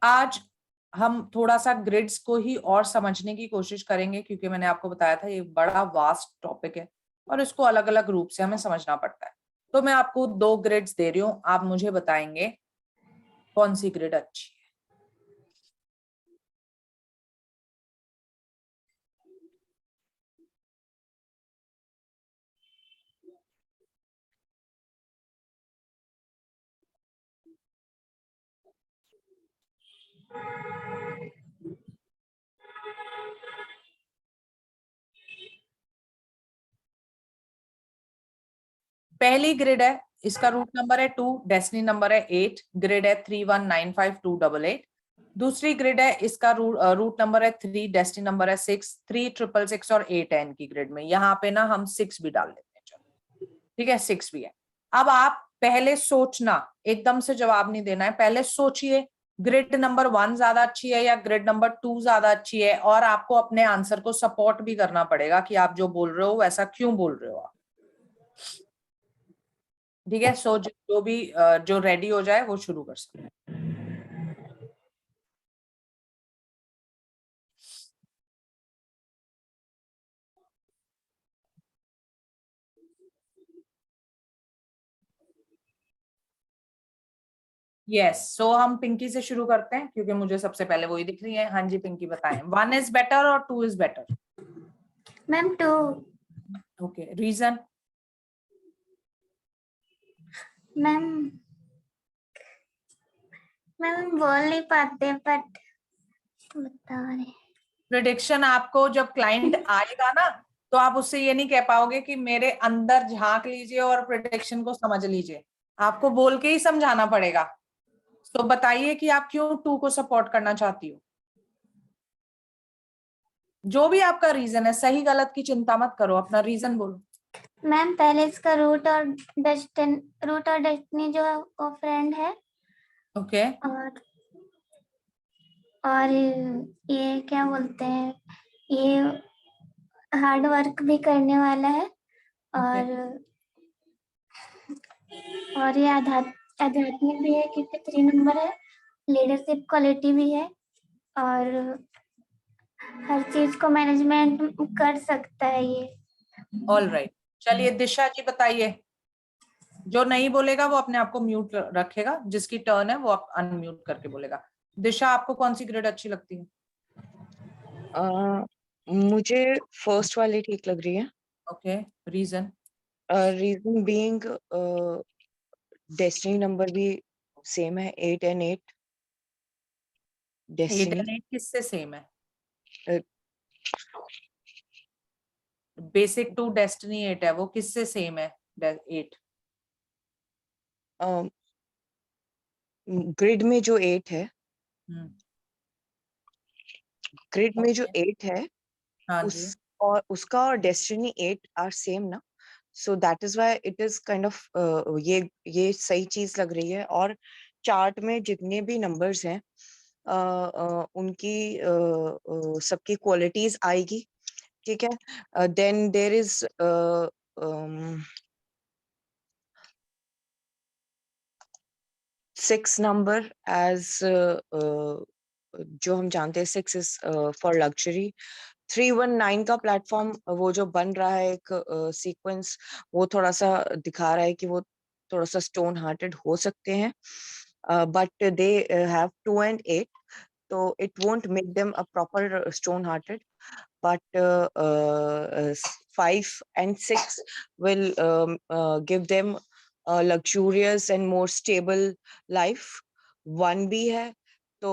आज हम थोड़ा सा ग्रिड्स को ही और समझने की कोशिश करेंगे, क्योंकि मैंने आपको बताया था ये बड़ा वास्ट टॉपिक है और इसको अलग अलग रूप से हमें समझना पड़ता है। तो मैं आपको 2 ग्रिड्स दे रही हूँ, आप मुझे बताएंगे कौन सी ग्रिड अच्छी है। पहली ग्रिड है, इसका रूट नंबर है 2, डेस्टिनी नंबर है 8, ग्रिड है 3195288। दूसरी ग्रिड है, इसका रूट नंबर है 3, डेस्टिनी नंबर है 6, 3666 और 8 है इनकी ग्रिड में। यहाँ पे ना हम 6 भी डाल देते हैं, चलो ठीक है 6 भी है। अब आप पहले सोचना, एकदम से जवाब नहीं देना है, पहले सोचिए ग्रिड नंबर 1 ज्यादा अच्छी है या ग्रिड नंबर 2 ज्यादा अच्छी है, और आपको अपने आंसर को सपोर्ट भी करना पड़ेगा कि आप जो बोल रहे हो वैसा क्यों बोल रहे हो आप। ठीक है, सो जो भी जो रेडी हो जाए वो शुरू कर सकते हैं। यस, सो हम पिंकी से शुरू करते हैं क्योंकि मुझे सबसे पहले वही दिख रही है। हाँ जी पिंकी बताएं, 1 इज बेटर और 2 is better? Ma'am 2। Okay, reason? Ma'am बोल नहीं पाते बट बता रहे। प्रिडिक्शन आपको जब क्लाइंट आएगा ना, तो आप उससे ये नहीं कह पाओगे कि मेरे अंदर झांक लीजिए और प्रिडिक्शन को समझ लीजिए, आपको बोल के ही समझाना पड़ेगा। तो बताइए कि आप क्यों 2 को सपोर्ट करना चाहती हो, जो भी आपका रीजन है। सही गलत की चिंता मत करो, अपना रीजन बोलो। मैम पहले इसका रूट और डेस्टिनी जो है वो फ्रेंड है। ओके और ये क्या बोलते हैं, ये हार्ड वर्क भी करने वाला है। और ये आध्यात्मिक भी है क्योंकि 3 नंबर है। लीडरशिप क्वालिटी भी है और हर चीज को मैनेजमेंट कर सकता है ये। ऑल राइट, चलिए दिशा जी बताइए। जो नहीं बोलेगा वो अपने आप को म्यूट रखेगा, जिसकी टर्न है वो आप अनम्यूट करके बोलेगा। दिशा, आपको कौन सी ग्रेड अच्छी लगती है? मुझे फर्स्ट वाली ठीक लग रही है। Okay, reason? Reason being destiny number भी सेम है, 8 and 8। डेस्टिनी 8 किससे सेम है? uh, बेसिक 2 डेस्टिनी 8 है, वो किससे सेम है 8? ग्रिड में जो 8 है, ग्रिड में जो 8 है हाँ उस जी, और उसका और डेस्टिनी 8 आर सेम ना, so that is why it is kind of ये सही चीज लग रही है। और चार्ट में जितने भी नंबर्स हैं उनकी सबकी क्वालिटीज आएगी, ठीक है। Then there is 6 number as जो हम जानते हैं 6 इज फॉर लग्जरी। 319 का प्लेटफॉर्म वो जो बन रहा है एक सीक्वेंस, वो थोड़ा सा दिखा रहा है कि वो थोड़ा सा स्टोन हार्टेड हो सकते हैं, but they have 2 and 8, so it won't make them a proper stone hearted, but 5 and 6 will give them a luxurious and more stable life। 1 भी है तो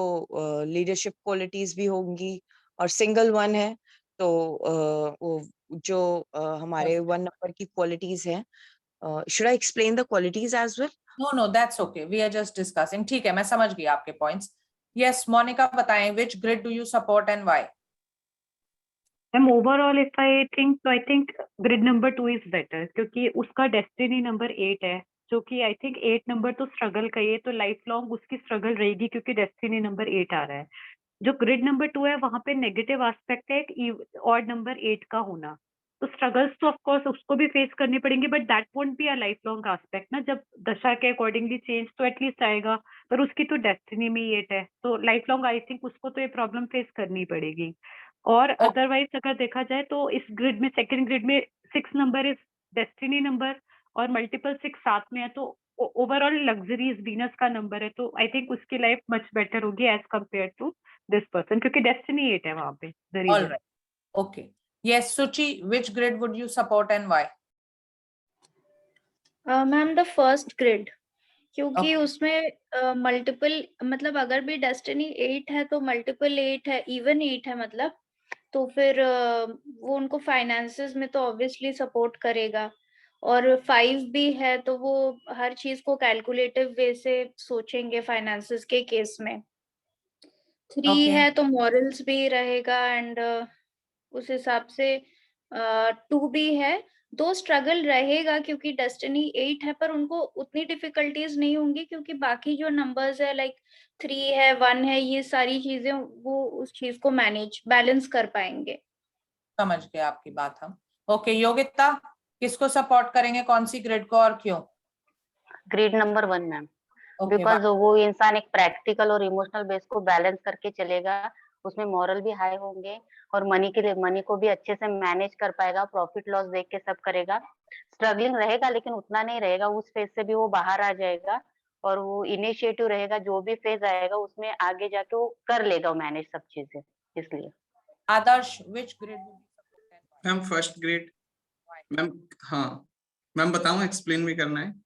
लीडरशिप क्वालिटीज भी होंगी, और सिंगल 1 है तो वो जो हमारे 1 नंबर की क्वालिटीज हैं। should I explain the qualities as well? No that's okay, we are just discussing. ठीक है, मैं समझ गई आपके पॉइंट्स। यस मोनिका बताएं, which grid do you support and why? Overall if I think grid number 2 is better, क्योंकि उसका destiny number 8 है, जो कि आई थिंक 8 नंबर तो स्ट्रगल का ही है, तो लाइफ लॉन्ग उसकी स्ट्रगल रहेगी क्योंकि डेस्टिनी नंबर 8 आ रहा है। जो ग्रिड नंबर 2 है वहां पे नेगेटिव एस्पेक्ट है एक ऑड नंबर 8 का होना, तो स्ट्रगल्स तो ऑफ कोर्स उसको भी फेस करने पड़ेंगे, but that won't be a life long aspect ना, जब दशा के अकॉर्डिंगली चेंज तो एटलीस्ट आएगा, पर उसकी तो डेस्टिनी में ही 8 है, तो लाइफ लॉन्ग आई थिंक उसको तो ये प्रॉब्लम फेस करनी पड़ेगी। और Okay. अदरवाइज अगर देखा जाए तो इस ग्रिड में, सेकंड ग्रिड में 6 नंबर इज डेस्टिनी नंबर और मल्टीपल 6 साथ में है, तो ओवरऑल लग्जरी इज वीनस का नंबर है, तो आई थिंक उसकी लाइफ मच बेटर होगी as compared to this person, क्योंकि डेस्टिनी 8 है वहां पे, the All reason. right. Okay. Yes, Suchi, which grid would you support and why? Ma'am the first grid, क्योंकि Okay. उसमें मल्टीपल, मतलब अगर भी डेस्टिनी 8 है तो मल्टीपल 8 है, इवन 8 है मतलब, तो फिर वो उनको फाइनेंसेस में तो ऑब्वियसली सपोर्ट करेगा, और 5 भी है तो वो हर चीज को कैलकुलेटिव वे से सोचेंगे फाइनेंसेस के केस में। 3 Okay. है तो मॉरल्स भी रहेगा, एंड उस हिसाब से 2 भी है, दो स्ट्रगल रहेगा क्योंकि डेस्टिनी 8 है, पर उनको उतनी डिफिकल्टीज नहीं होंगी क्योंकि बाकी जो नंबर्स है लाइक 3 है 1 है, ये सारी चीजें वो उस चीज को मैनेज बैलेंस कर पाएंगे। समझ गए आपकी बात हम। ओके, योगिता, किसको सपोर्ट करेंगे, कौन सी ग्रिड को और क्यों? Grid number 1 ma'am, okay, because वो इंसान एक प्रैक्टिकल और इमोशनल बेस को बैलेंस करके चलेगा, उसमें मॉरल भी हाई होंगे और मनी के लिए मनी को भी अच्छे से मैनेज कर पाएगा, प्रॉफिट लॉस देख के सब करेगा। स्ट्रगलिंग रहेगा लेकिन उतना नहीं रहेगा, उस फेज से भी वो बाहर आ जाएगा और वो इनिशिएटिव रहेगा, जो भी फेज आएगा उसमें आगे जाके वो कर लेगा मैनेज सब चीजें, इसलिए। आदर्श, which grid would you support and why? Ma'am first grade Why? Ma'am. हाँ मैम, बताऊं, एक्सप्लेन भी करना है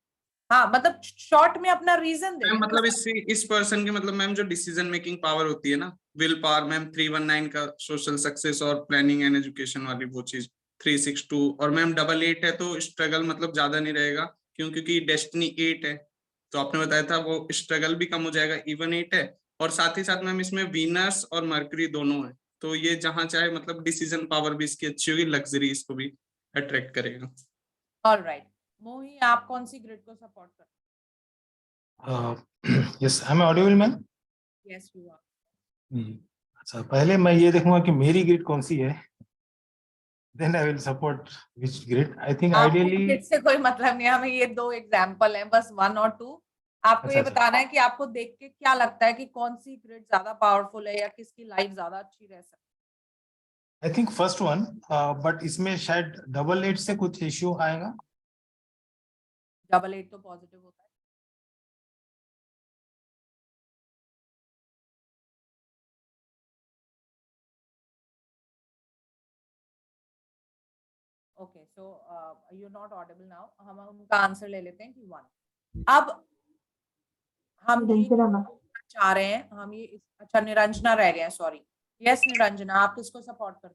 हाँ, मतलब शॉर्ट में अपना रीजन दे। मैम। मतलब इस पर्सन के मतलब मैम जो डिसीजन मेकिंग पावर होती है ना, विल पावर मैम, 319 का सोशल सक्सेस और प्लानिंग एंड एजुकेशन वाली वो चीज 362, और मैम 88 है तो स्ट्रगल मतलब ज्यादा नहीं रहेगा, क्योंकि डेस्टिनी 8 है, तो आपने बताया था वो स्ट्रगल भी कम हो जाएगा, इवन 8 है, और साथ ही साथ मैम इसमें वीनस और मरकरी दोनों है, तो ये जहां चाहे मतलब डिसीजन पावर भी इसकी अच्छी होगी, लग्जरी इसको भी अट्रैक्ट करेगा। ऑल राइट, मोही, आप कौन सी ग्रिड को सपोर्ट करते yes, I am audible ma'am? हैं? Yes, you are. अच्छा, पहले मैं ये देखूंगा कि मेरी ग्रिड कौन सी है, then I will support which grid. I think ideally grid से कोई मतलब नहीं है, हमें ये 2 एग्जांपल हैं, बस 1 और 2। आपको ये अच्छा। बताना है कि आपको देख के क्या लगता है कि कौन सी ग्रिड ज्यादा पावरफुल है या किसकी लाइफ ज्यादा अच्छी रह सकती I think first one, but इसमें शायद 88 से कुछ इश्यू आएगा। है। 88 तो पॉजिटिव होता है। Okay, so you are not audible now. हम उनका आंसर ले लेते हैं कि 1। अब हम ये चाह रहे हैं, हम ये, अच्छा निरंजना रह गए हैं, सॉरी। यस निरंजना, आप किसको सपोर्ट करते हैं?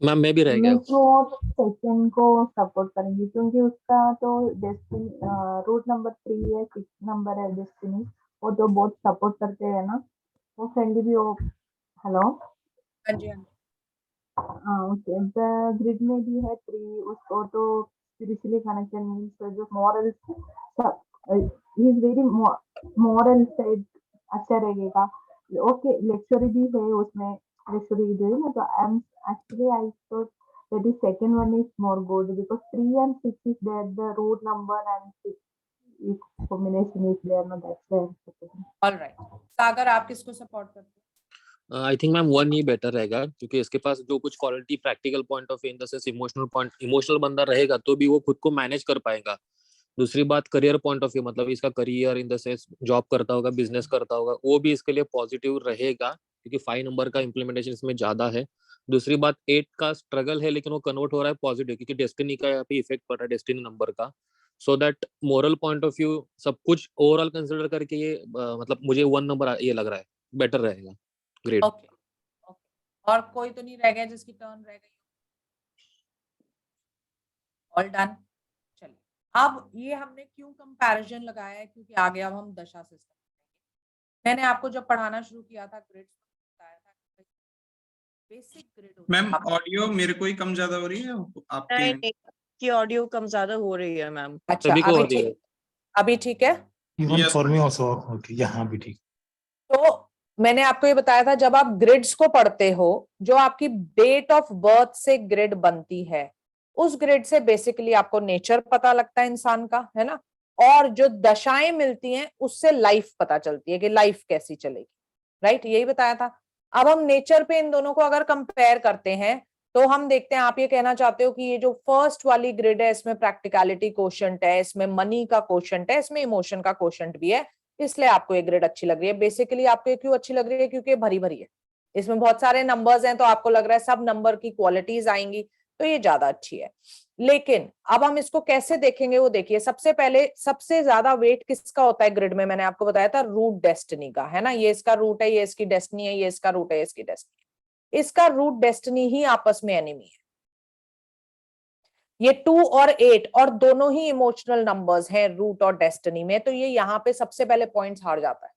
मैम मैं भी रह गया। मैं तो सेकंड को सपोर्ट करेंगी क्योंकि उसका तो डेस्टिनी रूट नंबर 3 है, 6 नंबर है डेस्टिनी, वो तो बहुत सपोर्ट करते हैं ना, वो फ्रेंडली भी हो। हेलो, हाँ जी, हाँ जी। ओके, ग्रिड में भी है 3, उसको तो स्पिरिचुअली कनेक्शन मींस जो moral he is very moral से अच्छा रहेगा। ओके, लेक्चर भी है उसमें, लेक्चर जो है ना, तो I am actually I thought that the second one is more good because 3 and 6 is there, the root number and 6 is combination is there, no, that's why I'm supporting. All right, Sagar, आप किसको support करते हैं? I think ma'am 1 ही better रहेगा, क्योंकि इसके पास जो कुछ quality practical point of view in the sense emotional बंदा रहेगा तो भी वो खुद को मैनेज कर पाएगा। दूसरी बात करियर पॉइंट ऑफ व्यू, मतलब इसका career in the sense job करता होगा, बिजनेस करता होगा, वो भी इसके लिए पॉजिटिव रहेगा, क्योंकि 5 नंबर का इम्प्लीमेंटेशन इसमें ज्यादा है। दूसरी बात 8 का स्ट्रगल है लेकिन वो कन्वर्ट हो रहा है पॉजिटिव, क्योंकि डेस्टिनी का यहाँ पे इफेक्ट पड़ रहा है, डेस्टिनी नंबर का। So that moral point of view सब कुछ ओवरऑल कंसिडर करके ये मतलब मुझे 1 नंबर ये लग रहा है बेटर रहेगा। ग्रेट। ओके, और कोई तो नहीं रह गया जिसकी टर्न रह गई? All done. चलिए, अब ये हमने क्यों कंपैरिजन लगाया है, क्योंकि आगे अब हम दशा सिस्टम करेंगे। मैंने आपको जब पढ़ाना शुरू किया था ग्रिड बताया था कि बेसिक ग्रिड मैम ऑडियो मेरे को ही कम ज्यादा हो रही है आपकी? की ऑडियो कम ज्यादा हो रही है मैम। अच्छा, सभी को हो रही है। अभी ठीक है? Even Yes. For me also okay, यहाँ भी ठीक। तो मैंने आपको ये बताया था, जब आप ग्रिड्स को पढ़ते हो, जो आपकी डेट ऑफ बर्थ से ग्रिड बनती है उस ग्रिड से बेसिकली आपको नेचर पता लगता है इंसान का, है ना, और जो दशाएं मिलती हैं उससे लाइफ पता चलती है कि लाइफ कैसी चलेगी, राइट, यही बताया था। अब हम नेचर पे इन दोनों को अगर कंपेयर करते हैं तो हम देखते हैं, आप ये कहना चाहते हो कि ये जो फर्स्ट वाली ग्रिड है इसमें प्रैक्टिकलिटी कोशेंट है, इसमें मनी का कोशेंट है, इसमें इमोशन का कोशेंट भी है, इसलिए आपको ये ग्रिड अच्छी लग रही है। बेसिकली आपको ये क्यों अच्छी लग रही है? क्योंकि ये भरी भरी है, इसमें बहुत सारे नंबर्स हैं, तो आपको लग रहा है सब नंबर की क्वालिटीज आएंगी, तो ये ज्यादा अच्छी है। लेकिन अब हम इसको कैसे देखेंगे वो देखिए। सबसे पहले सबसे ज्यादा वेट किसका होता है ग्रिड में? मैंने आपको बताया था रूट डेस्टिनी का, है ना, ये इसका रूट है, ये इसकी डेस्टिनी है, ये इसका रूट है, ये इसकी डेस्टिनी है। इसका रूट डेस्टिनी ही आपस में एनिमी है। ये 2 और 8 और दोनों ही इमोशनल नंबर्स हैं रूट और डेस्टिनी में, तो ये यहाँ पे सबसे पहले पॉइंट्स हार जाता है।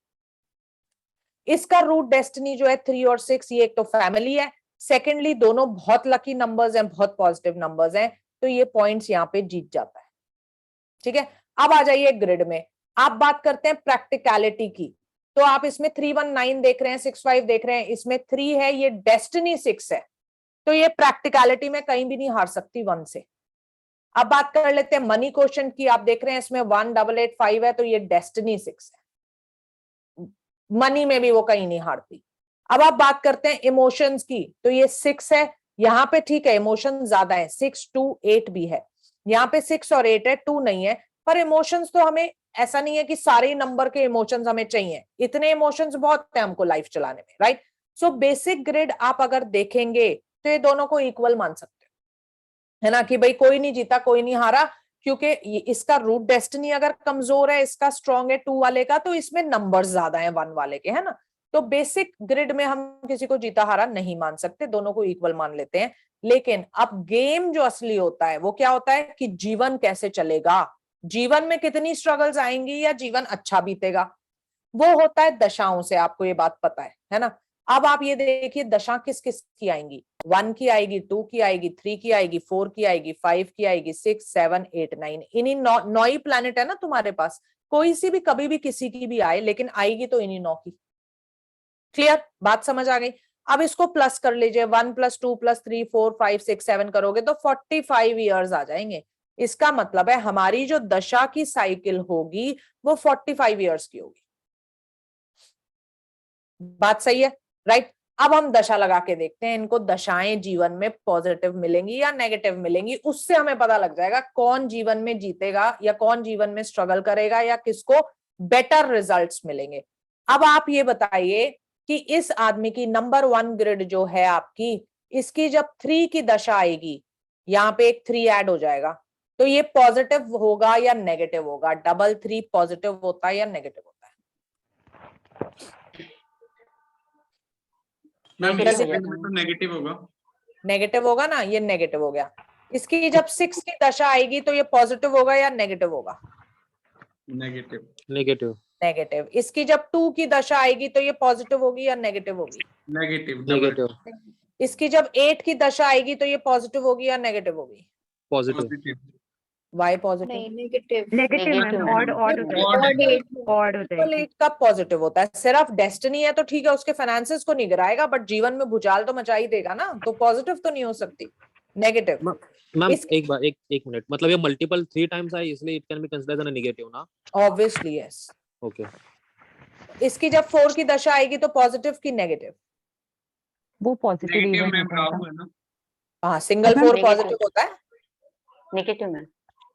इसका रूट डेस्टिनी जो है 3 और 6, ये एक तो फैमिली है, सेकेंडली दोनों बहुत लकी नंबर्स हैं, बहुत पॉजिटिव नंबर्स हैं, तो ये पॉइंट्स यहाँ पे जीत जाता है। ठीक है, अब आ जाइए ग्रिड में। आप बात करते हैं प्रैक्टिकलिटी की, तो आप इसमें 319 देख रहे हैं, 65 देख रहे हैं, इसमें 3 है, ये डेस्टिनी 6 है, तो ये प्रैक्टिकलिटी में कहीं भी नहीं हार सकती 1 से। अब बात कर लेते हैं मनी क्वोशिएंट की, आप देख रहे हैं इसमें 1885 है, तो ये डेस्टिनी 6 है, मनी में भी वो कहीं नहीं हारती। अब आप बात करते हैं इमोशंस की, तो ये 6 है, यहाँ पे ठीक है इमोशन ज्यादा है, 6, 2, 8 भी है, यहाँ पे 6 और 8 है, 2 नहीं है, पर इमोशंस तो हमें ऐसा नहीं है कि सारे नंबर के इमोशंस हमें चाहिए, इतने इमोशंस बहुत है हमको लाइफ चलाने में, राइट। सो बेसिक ग्रिड आप अगर देखेंगे तो ये दोनों को इक्वल मान सकते हो, है ना, कि भाई कोई नहीं जीता कोई नहीं हारा, क्योंकि इसका रूट डेस्टिनी अगर कमजोर है, इसका स्ट्रॉन्ग है 2 वाले का, तो इसमें नंबर्स ज्यादा है 1 वाले के, है ना। तो बेसिक ग्रिड में हम किसी को जीता हारा नहीं मान सकते, दोनों को इक्वल मान लेते हैं। लेकिन अब गेम जो असली होता है वो क्या होता है कि जीवन कैसे चलेगा, जीवन में कितनी स्ट्रगल्स आएंगी या जीवन अच्छा बीतेगा, वो होता है दशाओं से, आपको ये बात पता है ना। अब आप ये देखिए दशा किस किस की आएंगी, 1 की आएगी, 2 की आएगी, 3 की आएगी, 4 की आएगी, 5 की आएगी, 6, 7, 8, 9, इन्हीं 9 ही प्लैनेट है ना तुम्हारे पास, कोई सी भी कभी भी किसी की भी आए, लेकिन आएगी तो इन्हीं 9 की। क्लियर, बात समझ आ गई। अब इसको प्लस कर लीजिए, 1 + 2 + 3 4 5 6 7 करोगे तो 45 ईयर्स आ जाएंगे। इसका मतलब है हमारी जो दशा की साइकिल होगी वो 45 ईयर्स की होगी। बात सही है, राइट। अब हम दशा लगा के देखते हैं, इनको दशाएं जीवन में पॉजिटिव मिलेंगी या नेगेटिव मिलेंगी, उससे हमें पता लग जाएगा कौन जीवन में जीतेगा या कौन जीवन में स्ट्रगल करेगा या किसको बेटर रिजल्ट्स मिलेंगे। अब आप ये बताइए कि इस आदमी की नंबर 1 ग्रिड जो है आपकी, इसकी जब 3 की दशा आएगी, यहाँ पे एक 3 ऐड हो जाएगा, तो ये पॉजिटिव होगा या नेगेटिव होगा? 3 पॉजिटिव होता है या नेगेटिव होता है? मैम Negative इस हो ग्रिड जाता में है। तो नेगेटिव होगा। नेगेटिव होगा ना, ये नेगेटिव हो गया। इसकी जब 6 की दशा आएगी तो ये पॉजिटिव होगा या नेगेटिव होगा? नेगेटिव। Negative negative. इसकी जब 2 की दशा आएगी तो ये पॉजिटिव होगी या नेगेटिव होगी? नेगेटिव। नेगेटिव इसकी जब 8 की दशा आएगी तो ये पॉजिटिव होगी या नेगेटिव होगी? Positive positive. Why positive? Negative Negative ma'am, है। ऑड Odd ऑड हो जाएगी। का पॉजिटिव होता है, सिर्फ डेस्टिनी है तो ठीक है, उसके फाइनेंसेस को नहीं गिराएगा, बट जीवन में भूचाल तो मचा ही देगा ना, तो पॉजिटिव तो नहीं हो सकती, नेगेटिव। मैम इस- एक बार एक मिनट, मतलब ये मल्टीपल 3 टाइम्स आई इसलिए it can be considered as a negative ना? Obviously yes. ओके, इसकी जब 4 की दशा आएगी तो पॉजिटिव की नेगेटिव? वो पॉजिटिव नेगेटिव इवेंट मैम हो जाएगा। राहु है ना। हाँ, सिंगल मैम, 4 negative। पॉजिटिव होता है, नेगेटिव में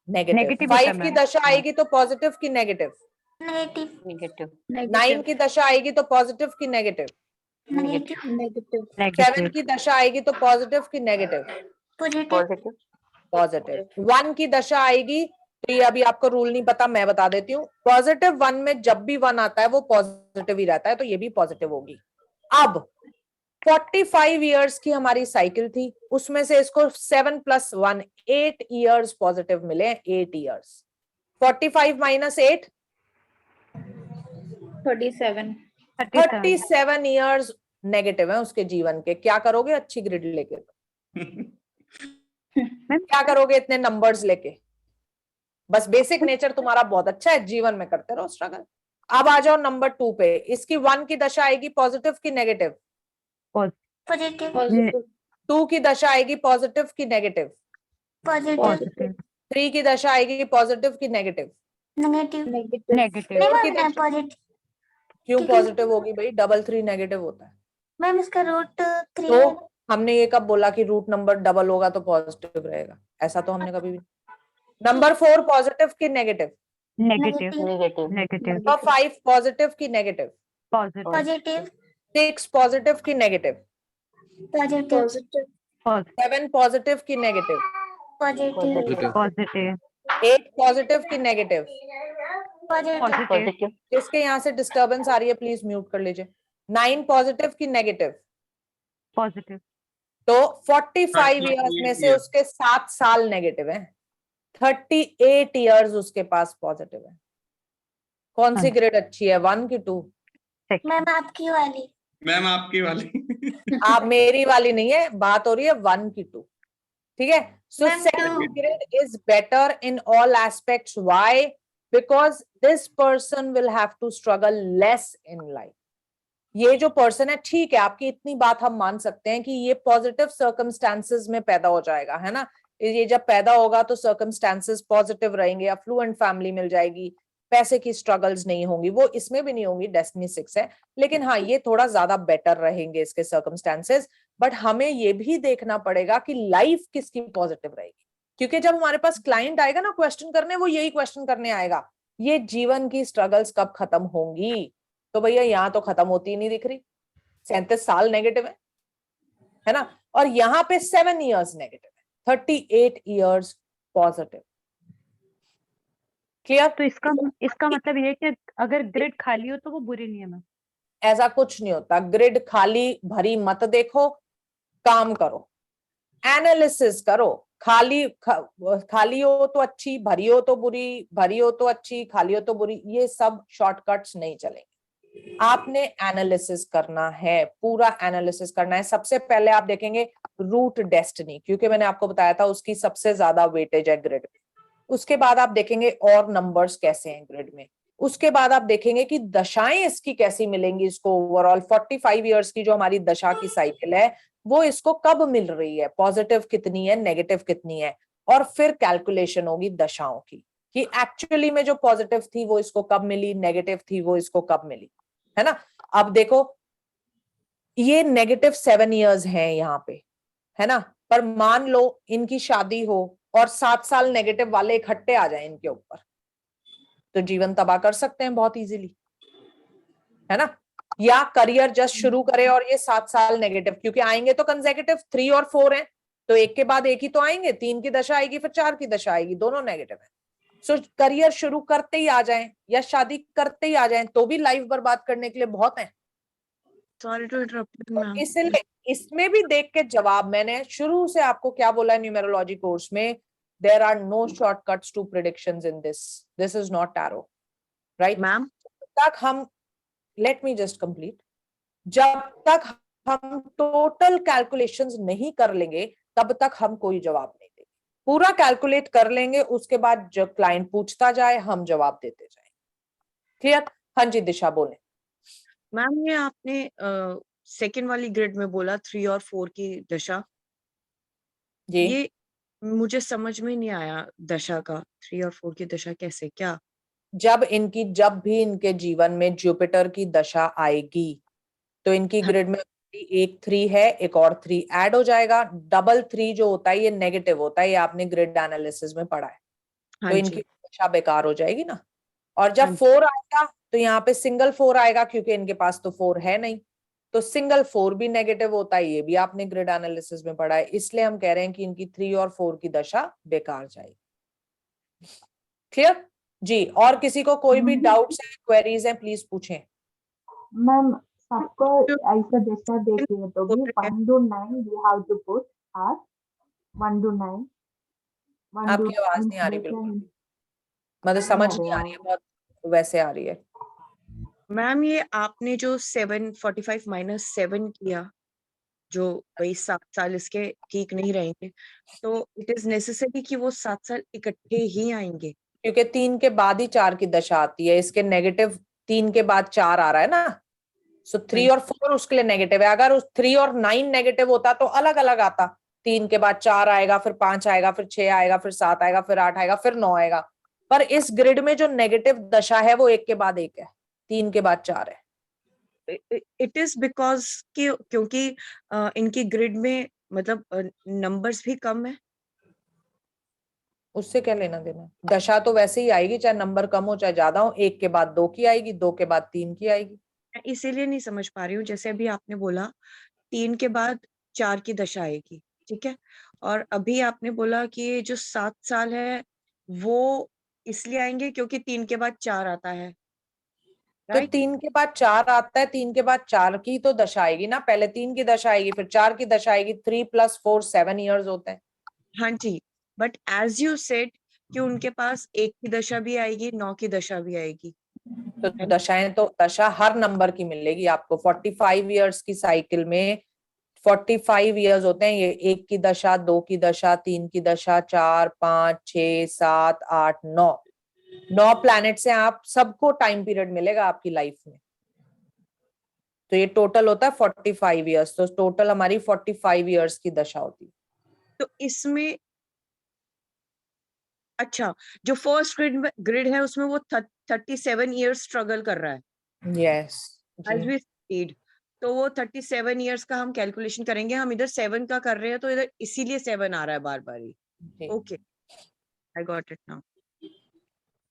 नेगेटिव। Negative होता है 5 की मैम। दशा आएगी तो पॉजिटिव की नेगेटिव? नेगेटिव नेगेटिव 9 की दशा आएगी तो पॉजिटिव की नेगेटिव? नेगेटिव 7 की दशा आएगी तो पॉजिटिव की नेगेटिव? Positive positive positive. 1 की दशा आएगी तो ये अभी आपको रूल नहीं पता, मैं बता देती हूँ, पॉजिटिव 1 में जब भी 1 आता है वो पॉजिटिव ही रहता है, तो ये भी पॉजिटिव होगी। अब 45 इयर्स की हमारी साइकिल थी, उसमें से इसको 7 + 1 8 इयर्स पॉजिटिव मिले, 8 इयर्स। 45 - 8 37 37 इयर्स नेगेटिव है उसके जीवन के। क्या करोगे अच्छी ग्रिड लेके? क्या करोगे इतने नंबर्स लेके? बस बेसिक नेचर तुम्हारा बहुत अच्छा है, जीवन में करते रहो स्ट्रगल। अब आ जाओ नंबर 2 पे। इसकी 1 की दशा आएगी पॉजिटिव की नेगेटिव? पॉजिटिव 2 की दशा आएगी पॉजिटिव की नेगेटिव? पॉजिटिव पॉजिटिव 3 की दशा आएगी पॉजिटिव की नेगेटिव? नेगेटिव नेगेटिव नहीं 4 की मैम मैं दशा पॉजिटिव क्यों ठीक है। पॉजिटिव होगी भाई? डबल 3 नेगेटिव होता है। मैम इसका रूट 3 तो है। हमने ये कब बोला कि रूट नंबर डबल होगा तो पॉजिटिव रहेगा? ऐसा तो हमने कभी भी। नंबर 4 पॉजिटिव की negative? Negative negative negative number 5 positive की नेगेटिव? पॉजिटिव पॉजिटिव 6 पॉजिटिव की नेगेटिव? पॉजिटिव 7 पॉजिटिव की नेगेटिव? पॉजिटिव पॉजिटिव 8 पॉजिटिव की नेगेटिव? पॉजिटिव पॉजिटिव जिसके यहाँ से डिस्टरबेंस आ रही है प्लीज म्यूट कर लीजिए। 9 पॉजिटिव की नेगेटिव? पॉजिटिव तो 45 इयर्स में से उसके 7 साल नेगेटिव है, 38 इयर्स उसके पास पॉजिटिव है। कौन सी हाँ। ग्रेड अच्छी है, 1 की 2? मैम आपकी वाली मैम आपकी वाली आप मेरी वाली नहीं है, बात हो रही है 1 की 2। ठीक है, so Ma'am, second two. Grade is better in all aspects. Why? Because this person will have to struggle less in life. ये जो पर्सन है, ठीक है, आपकी इतनी बात हम मान सकते हैं कि ये पॉजिटिव सर्कमस्टांसेस में पैदा हो जाएगा, है ना। ये जब पैदा होगा तो सर्कमस्टांसेस पॉजिटिव रहेंगे, अफ्लुएंट फैमिली मिल जाएगी, पैसे की स्ट्रगल्स नहीं होंगी, वो इसमें भी नहीं होंगी, डेस्टिनी 6 है। लेकिन हाँ, ये थोड़ा ज्यादा बेटर रहेंगे इसके सर्कमस्टांसेस। बट हमें ये भी देखना पड़ेगा कि लाइफ किसकी पॉजिटिव रहेगी, क्योंकि जब हमारे पास क्लाइंट आएगा ना क्वेश्चन करने, वो यही क्वेश्चन करने आएगा, ये जीवन की स्ट्रगल्स कब खत्म होंगी? तो भैया यहाँ तो खत्म होती ही नहीं दिख रही, 37 साल नेगेटिव है ना, और यहाँ पे 7 इयर्स नेगेटिव है, 38 इयर्स पॉजिटिव। क्लियर? तो इसका मतलब ये है कि अगर ग्रिड खाली हो तो वो बुरी नहीं है मैम? ऐसा कुछ नहीं होता, ग्रिड खाली भरी मत देखो, काम करो, एनालिसिस करो। खाली हो तो अच्छी, भरी हो तो बुरी, भरी हो तो अच्छी, खाली हो तो बुरी, ये सब शॉर्टकट्स नहीं चलेंगे। आपने एनालिसिस करना है, पूरा एनालिसिस करना है। सबसे पहले आप देखेंगे रूट डेस्टिनी, क्योंकि मैंने आपको बताया था उसकी सबसे ज्यादा वेटेज है ग्रिड में। उसके बाद आप देखेंगे और नंबर्स कैसे हैं ग्रिड में। उसके बाद आप देखेंगे कि दशाएं इसकी कैसी मिलेंगी इसको ओवरऑल। 45 इयर्स की जो हमारी दशा की साइकिल है वो इसको कब मिल रही है, पॉजिटिव कितनी है, नेगेटिव कितनी है, और फिर कैलकुलेशन होगी दशाओं की कि एक्चुअली में जो पॉजिटिव थी वो इसको कब मिली, नेगेटिव थी वो इसको कब मिली, है ना। अब देखो ये नेगेटिव 7 इयर्स हैं यहाँ पे, है ना, पर मान लो इनकी शादी हो और 7 साल नेगेटिव वाले इकट्ठे आ जाए इनके ऊपर, तो जीवन तबाह कर सकते हैं बहुत इजीली, है ना। या करियर जस्ट शुरू करे और ये 7 साल नेगेटिव, क्योंकि आएंगे तो कंसेक्यूटिव 3 और 4 हैं, तो एक के बाद एक ही तो आएंगे, 3 की दशा आएगी फिर 4 की दशा आएगी, दोनों नेगेटिव है। सो करियर शुरू करते ही आ जाएं या शादी करते ही आ जाएं तो भी लाइफ बर्बाद करने के लिए बहुत है। Sorry to interrupt ma'am. इसलिए इसमें भी देख के जवाब, मैंने शुरू से आपको क्या बोला है न्यूमेरोलॉजी कोर्स में, there are no shortcuts to predictions in this is not tarot, right ma'am तक हम, लेट मी जस्ट कंप्लीट, जब तक हम टोटल कैलकुलेशंस नहीं कर लेंगे तब तक हम कोई जवाब नहीं देंगे। पूरा कैलकुलेट कर लेंगे, उसके बाद जब क्लाइंट पूछता जाए हम जवाब देते जाए। क्लियर? हाँ जी दिशा बोले। मैम ये आपने सेकंड वाली ग्रिड में बोला 3 और 4 की दशा, जी ये मुझे समझ में नहीं आया दशा का, 3 और 4 की दशा कैसे, क्या? जब भी इनके जीवन में जुपिटर की दशा आएगी तो इनकी हाँ। ग्रिड में एक 3 है, एक और 3 ऐड हो जाएगा। डबल 3 जो होता है ये नेगेटिव होता है, ये आपने ग्रिड एनालिसिस में पढ़ा है। हाँ तो जी। इनकी दशा बेकार हो जाएगी ना। और हाँ जब जी। 4 आएगा तो यहाँ पे सिंगल 4 आएगा, क्योंकि इनके पास तो 4 है नहीं, तो सिंगल 4 भी नेगेटिव होता है, ये भी आपने ग्रिड एनालिसिस में पढ़ा है। इसलिए हम कह रहे हैं कि इनकी 3 और 4 की दशा बेकार जाएगी। क्लियर जी? और किसी को कोई भी डाउट्स है, क्वेरीज हैं, प्लीज पूछें। मैम सबको ऐसा दशा देती है तो भी 1 to 9 we have to put as 1 to 9 1 to आपकी आवाज नहीं आ रही बिल्कुल, मतलब समझ नहीं आ रही है, बहुत वैसे आ रही है। मैम ये आपने जो 745 माइनस 7 किया, जो भाई 7 साल इसके ठीक नहीं रहेंगे, तो इट इज नेसेसरी कि वो 7 साल इकट्ठे ही आएंगे? क्योंकि 3 के बाद ही 4 की दशा आती है, इसके नेगेटिव 3 के बाद 4 आ रहा है ना, सो 3 और 4 उसके लिए नेगेटिव है। अगर उस 3 और 9 नेगेटिव होता तो अलग अलग आता, 3 के बाद 4 आएगा, फिर 5 आएगा, फिर 6 आएगा, फिर 7 आएगा, फिर 8 आएगा, फिर 9 आएगा। पर इस ग्रिड में जो नेगेटिव दशा है वो 1 के बाद 1 है, 3 के बाद 4 है। इट इज बिकॉज क्योंकि इनकी ग्रिड में मतलब नंबर्स भी कम है। उससे क्या लेना देना, दशा तो वैसे ही आएगी, चाहे नंबर कम हो चाहे ज्यादा हो। 1 के बाद 2 की आएगी, 2 के बाद 3 की आएगी। मैं इसीलिए नहीं समझ पा रही हूँ, जैसे अभी आपने बोला 3 के बाद 4 की दशा आएगी, ठीक है, और अभी आपने बोला कि ये जो 7 साल है वो इसलिए आएंगे क्योंकि 3 के बाद 4 आता है, तो राइट? 3 के बाद 4 आता है, 3 के बाद 4 की तो दशा आएगी ना, पहले 3 की दशा आएगी, फिर 4 की दशा आएगी। 3 + 4 7 इयर्स होते हैं। हाँ जी, बट एज यू सेड कि उनके पास 1 की दशा भी आएगी, 9 की दशा भी आएगी। तो दशाएं तो दशा हर नंबर की मिलेगी आपको। 45 इयर्स की साइकिल में 45 इयर्स होते हैं। ये 1 की दशा, 2 की दशा, 3 की दशा, 4 5 6 7 8 9 प्लैनेट से आप सबको टाइम पीरियड मिलेगा आपकी लाइफ में। तो ये टोटल होता है 45 इयर्स। तो टोटल हमारी 45 इयर्स की दशा होती है। तो इसमें अच्छा, जो फर्स्ट ग्रिड है उसमें वो 37 इयर्स स्ट्रगल कर रहा है। यस एज वी स्पीड, तो वो 37 इयर्स का हम कैलकुलेशन करेंगे। हम इधर 7 का कर रहे हैं तो इधर इसीलिए 7 आ रहा है बार बार ही। Okay, I got it now.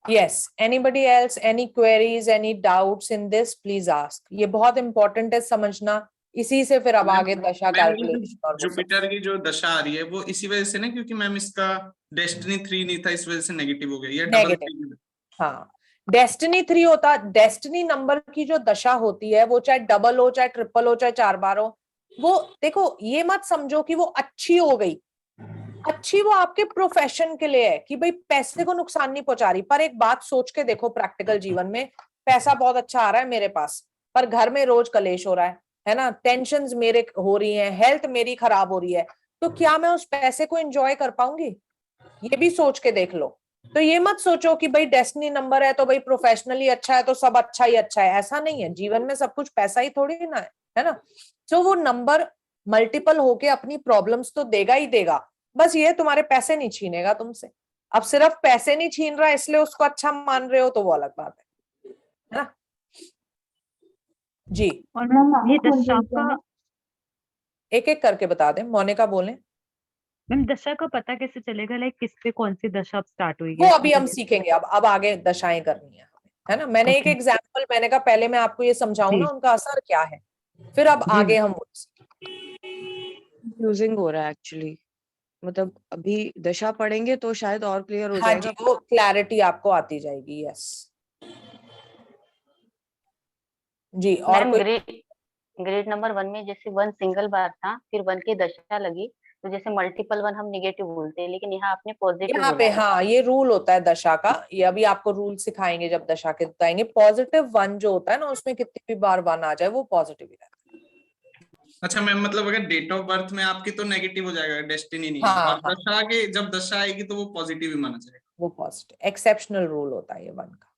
Yes. Anybody else? Any queries? Any doubts in this? Please ask. ये बहुत important है समझना। इसी से फिर अब आगे दशा कैलकुलेशन और वो सब। जुपिटर की जो दशा आ रही है वो इसी वजह से ना, क्योंकि मैम इसका डेस्टिनी 3 नहीं था, इस वजह से नेगेटिव हो गया। ये डबल नेगेटिव, हाँ। डेस्टिनी 3 होता, डेस्टिनी नंबर की जो दशा होती है वो चाहे डबल हो, चाहे ट्रिपल हो, चाहे 4 बार हो, वो देखो ये मत समझो कि वो अच्छी हो गई। अच्छी वो आपके प्रोफेशन के लिए है कि भाई पैसे को नुकसान नहीं पहुंचा रही। पर एक बात सोच के देखो, प्रैक्टिकल जीवन में पैसा बहुत अच्छा आ रहा है मेरे पास, पर घर में रोज कलेश हो रहा है ना, टेंशन्स मेरे हो रही हैं, हेल्थ मेरी खराब हो रही है, तो क्या मैं उस पैसे को एंजॉय कर पाऊंगी? ये भी सोच के देख लो। तो ये मत सोचो कि भाई डेस्टिनी नंबर है तो भाई प्रोफेशनली अच्छा है तो सब अच्छा ही अच्छा है। ऐसा नहीं है, जीवन में सब कुछ पैसा ही थोड़ी ना है ना। तो वो नंबर मल्टीपल होके अपनी प्रॉब्लम्स तो देगा ही देगा, बस ये तुम्हारे पैसे नहीं छीनेगा तुमसे। अब सिर्फ पैसे नहीं छीन रहा इसलिए उसको अच्छा मान रहे हो तो वो अलग बात है ना जी। और मैम ये आपको दशा बोलते का, हैं एक एक करके बता दें। मोनिका बोले। मैम दशा का पता कैसे चलेगा, लाइक किस पे कौन सी दशा अब स्टार्ट हुई वो है? अभी हम सीखेंगे। अब आगे दशाएं करनी है ना। मैंने एक Okay. एग्जाम्पल, मैंने कहा पहले मैं आपको ये समझाऊं ना जी उनका असर क्या है, फिर अब जी आगे हम कंफ्यूजिंग हो रहा है एक्चुअली, मतलब अभी दशा पढ़ेंगे तो शायद और क्लियर हो हाँ जी, जाएगा। वो क्लैरिटी आपको आती जाएगी। यस जी। और मैम कोई ग्रेड नंबर 1 में जैसे 1 सिंगल बार था, फिर 1 की दशा लगी, तो जैसे मल्टीपल 1 हम नेगेटिव बोलते हैं, लेकिन यहाँ आपने पॉजिटिव यहाँ बोला पे है। हाँ ये रूल होता है दशा का। ये अभी आपको रूल सिखाएंगे जब दशा के बताएंगे। पॉजिटिव 1 जो होता है ना, उसमें कितनी भी बार 1 आ जाए वो पॉजिटिव ही रहता है। अच्छा मैम, मतलब अगर डेट ऑफ बर्थ में आपकी तो नेगेटिव हो जाएगा, डेस्टिनी नहीं है, हाँ और हाँ, दशा के जब दशा आएगी तो वो पॉजिटिव ही माना जाएगा। वो पॉजिटिव एक्सेप्शनल रूल होता है ये 1 का,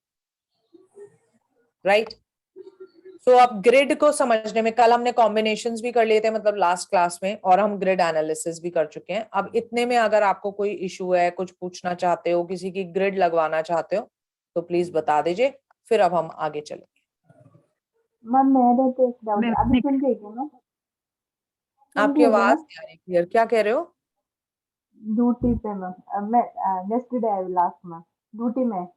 राइट। तो अब ग्रिड को समझने में, कल हमने कॉम्बिनेशंस भी कर लिए थे मतलब लास्ट क्लास में, और हम ग्रिड एनालिसिस भी कर चुके हैं। अब इतने में अगर आपको कोई इशू है, कुछ पूछना चाहते हो, किसी की ग्रिड लगवाना चाहते हो तो प्लीज बता दीजिए, फिर अब हम आगे चलेंगे। मैम मेरे तो एक डाउट मैम है, अभी सुन रही है मैम? आपकी आवाज नहीं आ रही क्लियर, क्या कह रहे हो? ड्यूटी पे मैम, मैं next day I last ma'am duty में।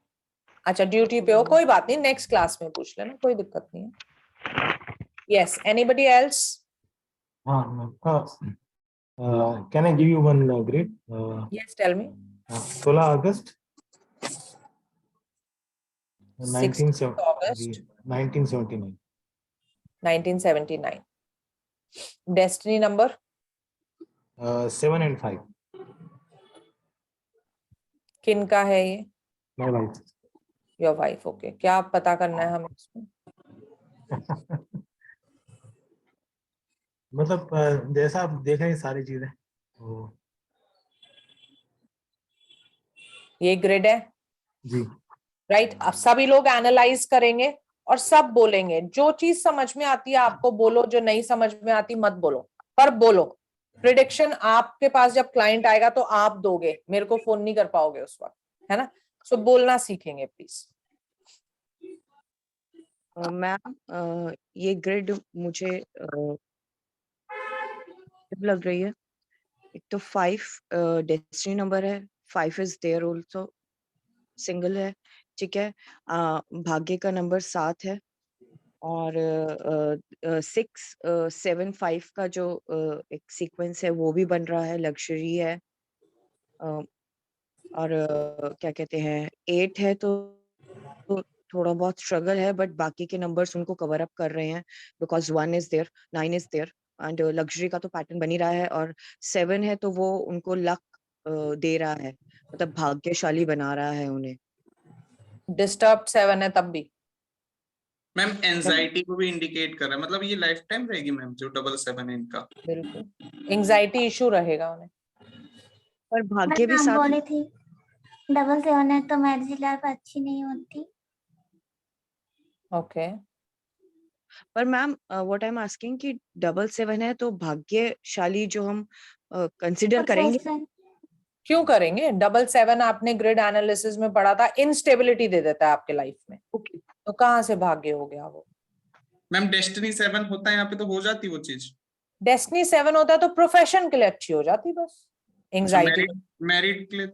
अच्छा ड्यूटी पे हो, कोई बात नहीं, नेक्स्ट क्लास में पूछ लेना, कोई दिक्कत नहीं है। Yes, anybody else? हाँ ma'am, can I give you one grade? Yes tell me. 16 अगस्त 16 अगस्त 1979। 1979। Destiny number 7 and 5। किन का है ये? My wife. Your wife, okay. क्या पता करना है हमें इसमें? मतलब जैसा आप देख रहे हैं सारी चीजें तो ये ग्रिड है जी। राइट। अब सभी लोग एनालाइज करेंगे और सब बोलेंगे। जो चीज समझ में आती है आपको बोलो, जो नहीं समझ में आती मत बोलो, पर बोलो। प्रिडिक्शन आपके पास जब क्लाइंट आएगा तो आप दोगे, मेरे को फोन नहीं कर पाओगे उस वक्त, है ना? सो बोलना सीखेंगे प्लीज। मैम ये ग्रिड मुझे लग रही है। एक तो 5 डेस्टिनी नंबर है, 5 इज देयर आल्सो, सिंगल है, ठीक है। भाग्य का नंबर 7 है और 6 7 5 का जो एक सीक्वेंस है वो भी बन रहा है, लग्जरी है। और क्या कहते हैं 8 है तो थोड़ा बहुत स्ट्रगल है, बट बाकी के नंबर्स उनको कवर अप कर रहे हैं because 1 is there, 9 is there and luxury का तो पैटर्न बन ही रहा है। और 7 है तो वो उनको लक दे रहा है, मतलब भाग्यशाली बना रहा है उन्हें। डिस्टर्ब 7 है तब भी मैम एंजाइटी को भी इंडिकेट कर रहा है, मतलब ये लाइफ टाइम रहेगी मैम जो 7 है इनका। बिल्कुल एंजाइटी इशू रहेगा उन्हें। पर मैं भाग्य भी नाम साथ बोली थी 7 है तो मैरिज लाइफ अच्छी नहीं होती। ओके पर ma'am what I am asking कि 7 है तो भाग्यशाली जो हम कंसिडर करेंगे। प्रोफेशन क्यों करेंगे? 7 आपने ग्रिड एनालिसिस में पढ़ा था, इनस्टेबिलिटी दे देता है आपके लाइफ में, ओके तो कहाँ से भाग्य हो गया वो? मैम डेस्टिनी 7 होता है यहाँ पे तो हो जाती वो चीज। डेस्टिनी 7 होता है तो प्रोफेशन के लिए अच्छी हो जाती बस। एंजाइटी मैरिड के लिए,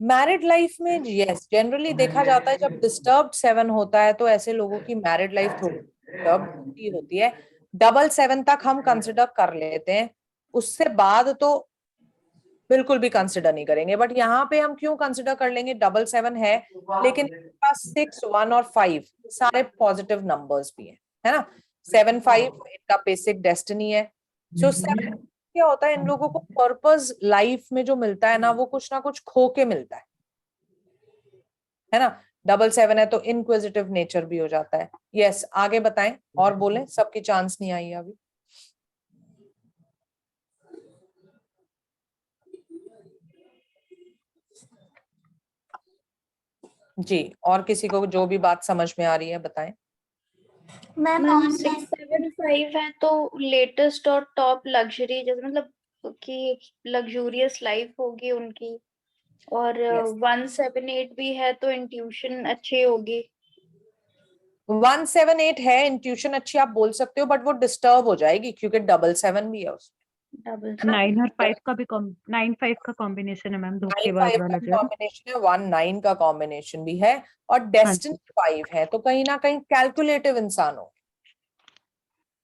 मैरिड लाइफ में यस जनरली देखा जाता है जब डिस्टर्ब्ड 7 होता है तो ऐसे लोगों की मैरिड लाइफ थोड़ी डिस्टर्ब होती है। 7 तक हम कंसिडर कर लेते हैं, उससे बाद तो बिल्कुल भी कंसिडर नहीं करेंगे। बट यहाँ पे हम क्यों कंसिडर कर लेंगे? 7 है लेकिन इनके पास 6 1 और 5 सारे पॉजिटिव नंबर्स भी है ना? 7 5 इनका बेसिक डेस्टिनी है। सो 7 क्या होता है, इन लोगों को पर्पस लाइफ में जो मिलता है ना वो कुछ ना कुछ खो के मिलता है ना? 7 है तो इनक्विजिटिव नेचर भी हो जाता है। यस आगे बताएं और बोलें, सबकी चांस नहीं आई अभी। जी और किसी को जो भी बात समझ में आ रही है बताएं। मैम मैम ऑनलाइन 675 है तो लेटेस्ट और टॉप लग्जरी, जैसे मतलब कि लग्जूरियस लाइफ होगी उनकी। और Yes. 178 भी है तो इंट्यूशन अच्छी होगी। 178 है, इंट्यूशन अच्छी आप बोल सकते हो, बट वो डिस्टर्ब हो जाएगी क्योंकि 7 भी है उसमें। 9 और 5 का भी 9 5 का कॉम्बिनेशन है मैम, 9 धोखेबाज 5 वाला का जो है। कॉम्बिनेशन है, 1 9 का कॉम्बिनेशन भी है और डेस्टिनी 5 है, तो कहीं ना कहीं कैलकुलेटिव इंसान होंगे,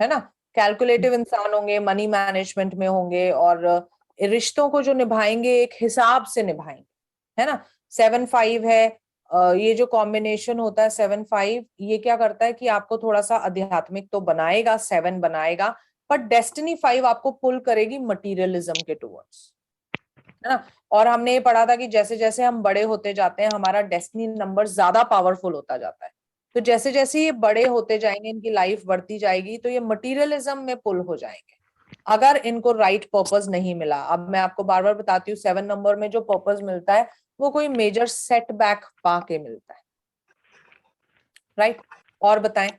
है ना? कैलकुलेटिव इंसान होंगे, मनी मैनेजमेंट में होंगे और रिश्तों को जो निभाएंगे एक हिसाब से निभाएंगे, है ना? 7 5 है, ये जो कॉम्बिनेशन होता है 7 5 ये क्या करता है कि आपको थोड़ा सा आध्यात्मिक तो बनाएगा, 7 बनाएगा, पर डेस्टिनी 5 आपको पुल करेगी मटीरियलिज्म के टुवर्ड्स, है ना? और हमने ये पढ़ा था कि जैसे जैसे हम बड़े होते जाते हैं हमारा डेस्टिनी नंबर ज्यादा पावरफुल होता जाता है, तो जैसे जैसे ये बड़े होते जाएंगे इनकी लाइफ बढ़ती जाएगी तो ये मटीरियलिज्म में पुल हो जाएंगे अगर इनको राइट पर्पस नहीं मिला। अब मैं आपको बार बार बताती हूँ 7 नंबर में जो पर्पस मिलता है वो कोई मेजर सेटबैक पा के मिलता है, राइट? और बताएं।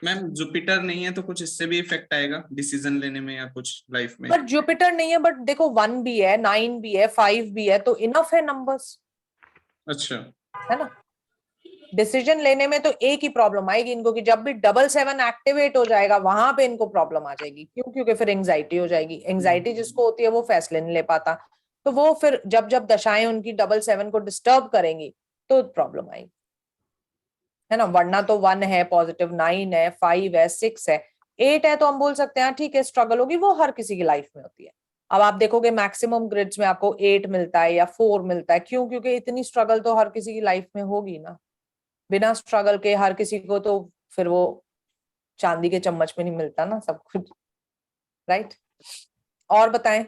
मैम जुपिटर नहीं है तो कुछ इससे भी इफेक्ट आएगा डिसीजन लेने में या कुछ लाइफ में? पर जुपिटर नहीं है, बट देखो 1 भी है, 9 भी है, 5 भी है, तो इनफ है नंबर्स, अच्छा है ना? डिसीजन लेने में तो एक ही प्रॉब्लम आएगी इनको कि जब भी 7 एक्टिवेट हो जाएगा वहां पे इनको प्रॉब्लम आ जाएगी। क्यों? क्योंकि फिर एंजाइटी हो जाएगी। एंजाइटी जिसको होती है वो फैसले नहीं ले पाता, तो वो फिर जब जब दशाएं उनकी 7 को डिस्टर्ब करेंगी तो प्रॉब्लम आएगी, है ना? वरना तो 1 है पॉजिटिव, 9 है, 5 है, 6 है, 8 है तो हम बोल सकते हैं ठीक है स्ट्रगल होगी, वो हर किसी की लाइफ में होती है। अब आप देखोगे मैक्सिमम ग्रिड्स में आपको 8 मिलता है या 4 मिलता है, क्यों? क्योंकि इतनी स्ट्रगल तो हर किसी की लाइफ में होगी ना। बिना स्ट्रगल के हर किसी को तो फिर वो चांदी के चम्मच में नहीं मिलता ना सब कुछ, राइट? और बताएं।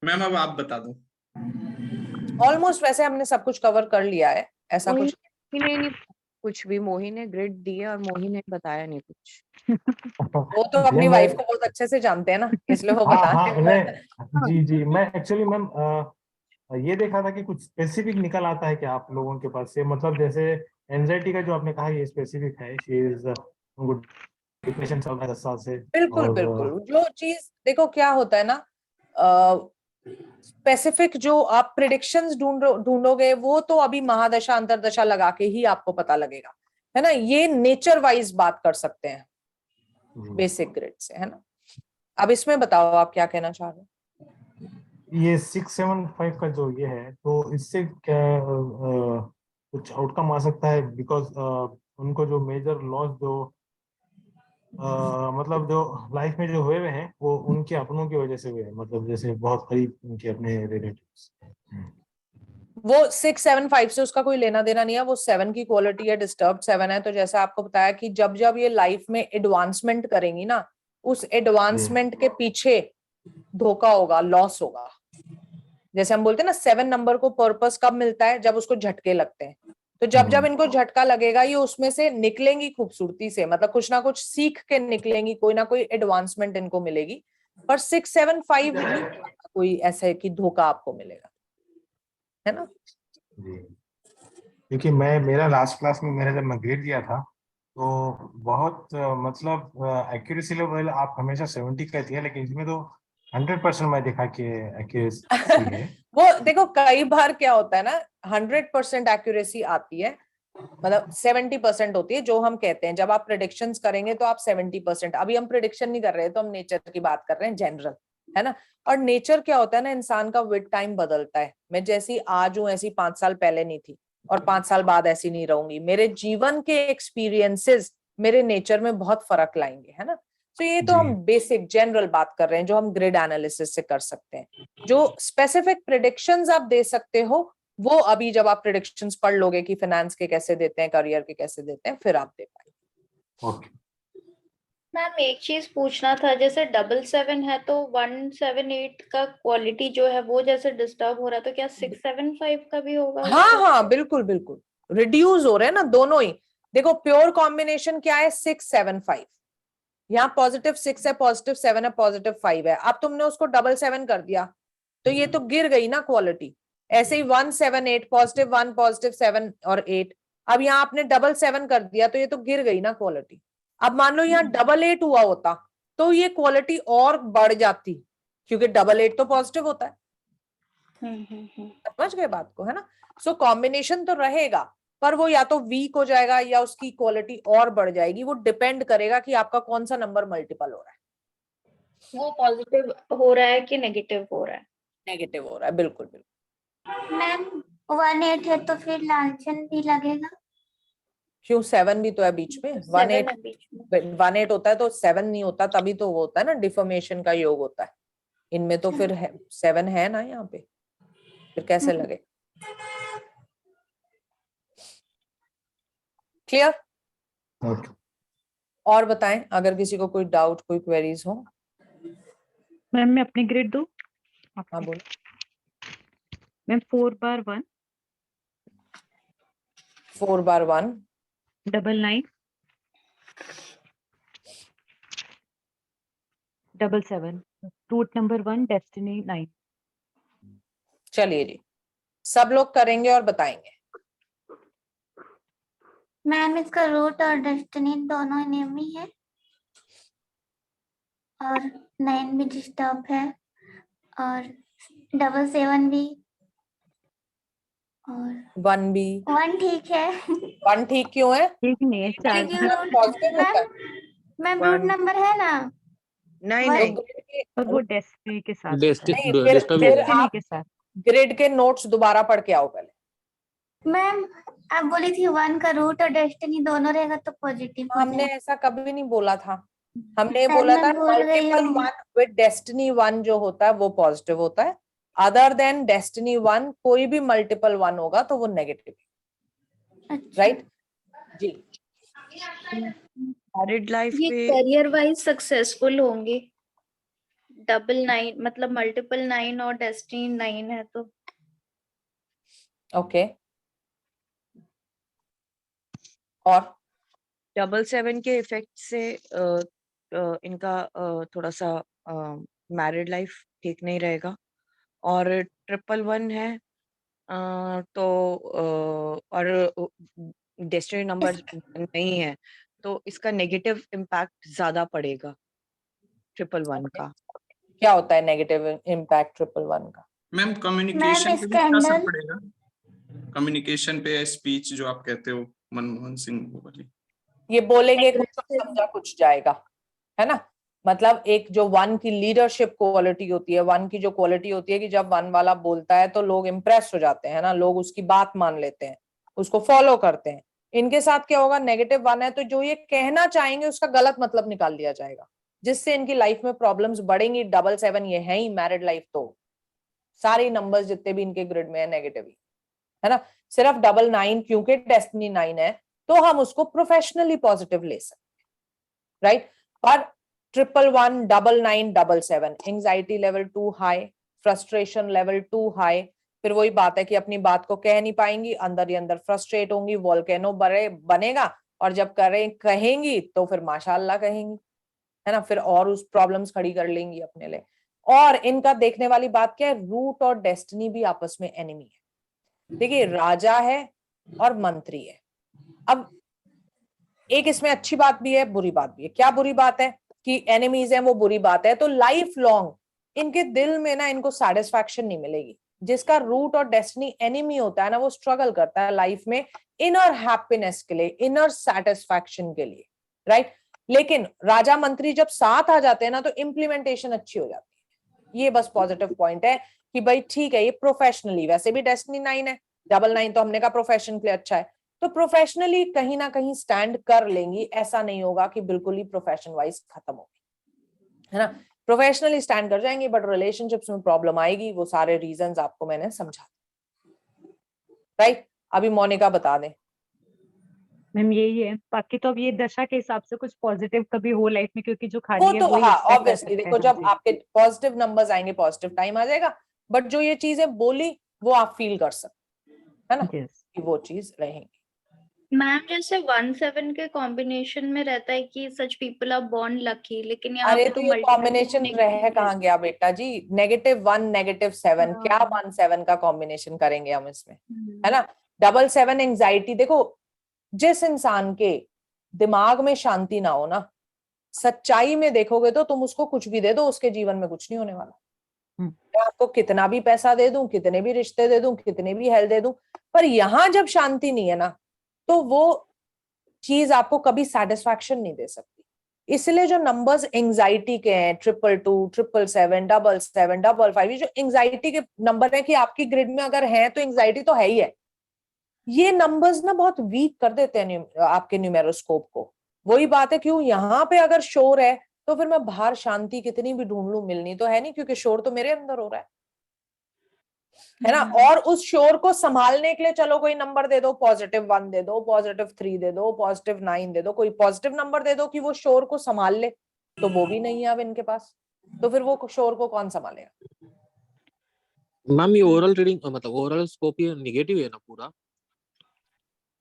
मैम अब आप बता दो। ऑलमोस्ट वैसे हमने सब कुछ कवर कर लिया है, ऐसा मोही कुछ ने कुछ भी, मोही ने ग्रिड दिया और मोही ने बताया नहीं कुछ। वो तो अपनी वाइफ को बहुत अच्छे से जानते हैं ना, इसलिए वो हाँ बता हाँ रहे हैं। मैं जी जी मैं एक्चुअली मैम ये देखा था कि कुछ स्पेसिफिक निकल आता है क्या आप लोगों के पास से, मतलब जैसे एंजाइटी का जो आपने कहा ये स्पेसिफिक है, शी इज उनको डिप्रेशन चल रहा है 10 साल से, बिल्कुल और बिल्कुल, जो चीज देखो क्या होता है ना, स्पेसिफिक जो आप प्रिडिक्शंस ढूंढोगे वो तो अभी महादशा अंतरदशा लगा के ही आपको पता लगेगा, है ना। ये नेचर वाइज बात कर सकते हैं बेसिक ग्रिड से, है ना। अब इसमें बताओ आप क्या कहना चाह रहे हो। ये 675 का जो ये है, तो इससे क्या कुछ आउटकम आ सकता है, बिकॉज उनको जो मेजर लॉस जो मतलब जो लाइफ में जो हुए हैं वो उनके अपनों की वजह से हुए हैं, मतलब जैसे बहुत करीब उनके अपने रिलेटिव्स। वो 675 से उसका कोई लेना देना नहीं है, वो 7 की क्वालिटी है, डिस्टर्ब 7 है। तो जैसे आपको बताया कि जब जब ये लाइफ में एडवांसमेंट करेंगी ना, उस एडवांसमेंट के पीछे धोखा होगा, लॉस होगा। जैसे हम बोलते हैं ना 7 नंबर को पर्पस कब मिलता है, जब उसको झटके लगते हैं। तो जब जब इनको झटका लगेगा ये उसमें से निकलेंगी खूबसूरती से, मतलब कुछ ना कुछ सीख के निकलेंगी, कोई ना कोई एडवांसमेंट इनको मिलेगी। पर 675 नहीं कोई ऐसे कि धोखा आपको मिलेगा, है ना। जी, क्योंकि मेरा लास्ट क्लास में मैंने जब मैं ग्रेड दिया था तो बहुत मतलब एक्यूरेसी लेवल आप हमेशा 70 कहती है, लेकिन इसमें तो 100% मैं देखा कि एक्यूरेसी है। वो देखो कई बार क्या होता है ना, 100% एक्यूरेसी आती है, मतलब 70% होती है जो हम कहते हैं। जब आप प्रिडिक्शंस करेंगे तो आप 70%, अभी हम प्रिडिक्शन नहीं कर रहे हैं तो हम नेचर की बात कर रहे हैं जनरल, है ना। और नेचर क्या होता है ना, इंसान का विद टाइम बदलता है। मैं जैसी आज हूं ऐसी 5 साल पहले नहीं थी, और 5 साल बाद ऐसी नहीं रहूंगी। मेरे जीवन के एक्सपीरियंसेस मेरे नेचर में बहुत फर्क लाएंगे, है ना। तो ये तो हम बेसिक जनरल बात कर रहे हैं जो हम ग्रिड एनालिसिस से कर सकते हैं। जो स्पेसिफिक प्रिडिक्शंस आप दे सकते हो वो अभी जब आप प्रिडिक्शंस पढ़ लोगे कि फाइनेंस के कैसे देते हैं, करियर के कैसे देते हैं, फिर आप दे पाएंगे। ओके मैम एक चीज पूछना था, जैसे 777 है तो 178 का क्वालिटी जो है वो जैसे डिस्टर्ब हो रहा है, तो क्या 675 का भी होगा? हाँ हाँ बिल्कुल बिल्कुल, रिड्यूस हो रहे हैं ना दोनों ही। देखो प्योर कॉम्बिनेशन क्या है, 675, यहाँ पॉजिटिव 6 है, पॉजिटिव 7 है, पॉजिटिव 5 है। अब तुमने उसको 777 कर दिया तो ये तो गिर गई ना क्वालिटी। ऐसे ही 178, पॉजिटिव 1, पॉजिटिव 7 और 8। अब यहाँ आपने 777 कर दिया तो ये तो गिर गई ना क्वालिटी। अब मान लो यहाँ 88 हुआ होता तो ये क्वालिटी और बढ़ जाती, क्योंकि 88 तो पॉजिटिव होता है। समझ गए बात को, है ना। सो कॉम्बिनेशन तो रहेगा, पर वो या तो वीक हो जाएगा या उसकी क्वालिटी और बढ़ जाएगी। वो डिपेंड करेगा कि आपका कौन सा नंबर मल्टीपल हो रहा है। वो पॉजिटिव हो रहा है कि नेगेटिव हो रहा है? नेगेटिव हो रहा है, बिल्कुल बिल्कुल। मैम 18 है तो फिर लालचन भी लगेगा। क्यों, 7 भी तो है बीच में। 7 है बीच में। 18 होता है तो 7 नहीं होता, तभी तो वो होता है ना, डिफॉर्मेशन का योग होता है। इनमें तो फिर 7 है ना यहाँ पे, फिर कैसे लगे। क्लियर। ओके और बताएं अगर किसी को कोई डाउट, कोई क्वेरीज हो। मैम मैं अपनी ग्रेड दूं? हाँ बोलो। Ma'am 4/1 4/1 99 77 root number 1 destiny 9। चलिए जी, सब लोग करेंगे और बताएंगे। मैम इसका रूट और डेस्टिनी दोनों नेम ही है, और 9 भी डिस्टर्ब है, और 777 भी, और 1 भी। 1 ठीक है। 1 ठीक क्यों है? ठीक नहीं है, 4 पॉजिटिव होता है। मैम रूट नंबर है ना। नहीं तो नहीं ग्रिड के, और वो डेस्टिनी के साथ होता है। नहीं फिर डिस्टर्ब डेस्टिनी आप के साथ। ग्रिड के नोट्स दोबारा पढ़ के आओ पहले। मैम आप बोली थी 1 का रूट और डेस्टिनी दोनों रहेगा तो पॉजिटिव हो हमने जाएगा। ऐसा कभी नहीं बोला था। हमने शायद बोला मैं था भूल गई मल्टीपल हूँ। 1 विद डेस्टिनी 1 जो होता है वो पॉजिटिव होता है। अदर देन डेस्टिनी 1 कोई भी मल्टीपल 1 होगा तो वो नेगेटिव, अच्छा। राइट जी। मैरिड लाइफ ये पे करियर वाइज सक्सेसफुल होंगे। 99 मतलब मल्टीपल 9 और डेस्टिनी 9 है तो। ओके और 777 के इफेक्ट से इनका थोड़ा सा मैरिड लाइफ ठीक नहीं रहेगा, और 111 है तो और डेस्टिनी नंबर नहीं है तो इसका नेगेटिव इम्पैक्ट ज्यादा पड़ेगा 111 का। क्या होता है नेगेटिव इम्पैक्ट 111 का? मैम कम्युनिकेशन पे भी इसका क्या असर handle- पड़ेगा? कम्युनिकेशन पे, स्पीच जो आप कहते हो मनमोहन सिंह वो वाली। ये बोलेंगे कुछ और समझा कुछ जाएगा, है ना। मतलब एक जो 1 की लीडरशिप क्वालिटी होती है, 1 की जो क्वालिटी होती है कि जब 1 वाला बोलता है तो लोग इम्प्रेस हो जाते हैं ना, लोग उसकी बात मान लेते हैं, उसको फॉलो करते हैं। इनके साथ क्या होगा, -1 है तो जो ये कहना चाहेंगे उसका गलत मतलब निकाल लिया जाएगा, जिससे इनकी लाइफ में प्रॉब्लम्स बढ़ेंगी। 7 ये है ही मैरिड लाइफ, तो सारे नंबर्स जितने भी इनके ग्रिड में है नेगेटिव ही है ना। सिर्फ 9 क्योंकि डेस्टिनी 9 है तो हम उसको प्रोफेशनली पॉजिटिव ले सकते हैं, राइट। पर 111, 99, 77 anxiety level 2 high, frustration level 2 high. फिर वही बात है कि अपनी बात को कह नहीं पाएंगी, अंदर ही अंदर फ्रस्ट्रेट होंगी, वोल्केनो बनेगा, और जब कहेंगी तो फिर माशाअल्लाह कहेंगी, है ना। फिर और उस प्रॉब्लम्स खड़ी कर लेंगी अपने लिए। और इनका देखने वाली बात क्या है, रूट और डेस्टिनी भी आपस में एनिमी है। देखिए राजा है और मंत्री है। अब एक इसमें अच्छी बात भी है, बुरी बात भी है। क्या बुरी बात है कि एनिमीज हैं, वो बुरी बात है। तो लाइफ लॉन्ग इनके दिल में ना इनको सेटिस्फैक्शन नहीं मिलेगी। जिसका रूट और डेस्टिनी एनिमी होता है ना, वो स्ट्रगल करता है लाइफ में इनर हैप्पीनेस के लिए, इनर सेटिस्फैक्शन के लिए, राइट। लेकिन राजा मंत्री जब साथ आ जाते हैं ना तो इम्प्लीमेंटेशन अच्छी हो जाती है। ये बस पॉजिटिव पॉइंट है कि भाई ठीक है, ये प्रोफेशनली, वैसे भी डेस्टिनी 9 है, 99 तो हमने कहा प्रोफेशन के लिए अच्छा है, तो प्रोफेशनली कहीं ना कहीं स्टैंड कर लेंगी। ऐसा नहीं होगा कि बिल्कुल ही प्रोफेशन वाइज खत्म होगी, है ना। प्रोफेशनली स्टैंड कर जाएंगे, बट रिलेशनशिप्स में प्रॉब्लम आएगी। वो सारे रीजंस आपको मैंने समझा, राइट। अभी मोनिका बता दें। मैम यही है, बाकी तो अब ये दशा के हिसाब से कुछ पॉजिटिव कभी हो लाइफ में, क्योंकि जो वो खाली है तो वही हाँ expect कर ऑब्वियसली, सकते देखो हैं। जब जी आपके पॉजिटिव नंबर्स आएंगे पॉजिटिव टाइम आ जाएगा, बट जो ये चीजें बोली वो आप फील कर सकते, है ना, यस कि वो चीज रहेंगी। मैम जैसे 1-7 के कॉम्बिनेशन में रहता है कि such people are born lucky, लेकिन यहाँ अरे पे तो तो ये मल्टीपल कॉम्बिनेशन रह कहाँ गया बेटा जी, -1 -7 क्या 1-7 का कॉम्बिनेशन करेंगे हम इसमें, है ना। 77 एंजाइटी, देखो जिस इंसान के दिमाग में शांति ना हो ना, सच्चाई में देखोगे तो तुम उसको कुछ भी दे दो, उसके जीवन में कुछ नहीं होने वाला। मैं आपको कितना भी पैसा दे दूं, कितने भी रिश्ते दे दूं, कितने भी हेल्थ दे दूं, पर यहां जब शांति नहीं है ना, तो वो चीज आपको कभी सेटिस्फैक्शन नहीं दे सकती। इसलिए जो नंबर्स एंजाइटी के हैं 222, 777, 77, 55, ये जो एंजाइटी के नंबर है कि आपकी ग्रिड में अगर है तो एंजाइटी तो है ही है। ये नंबर्स ना बहुत वीक कर देते हैं आपके न्यूमेरोस्कोप को। वही बात है, क्यों यहाँ पे अगर शोर है तो फिर मैं बाहर शांति कितनी भी ढूंढ लूं, मिलनी तो है नहीं, क्योंकि शोर तो मेरे अंदर हो रहा है ना। और उस शोर को संभालने के लिए चलो कोई नंबर दे दो, +1 दे दो, +3 दे दो, +9 दे दो, कोई पॉजिटिव नंबर दे दो कि वो शोर को संभाल ले, तो वो भी नहीं है अब इनके पास। तो फिर वो शोर को कौन संभालेगा। मैम ये ओवरऑल रीडिंग मतलब ओवरऑल स्कोप ये नेगेटिव है ना पूरा?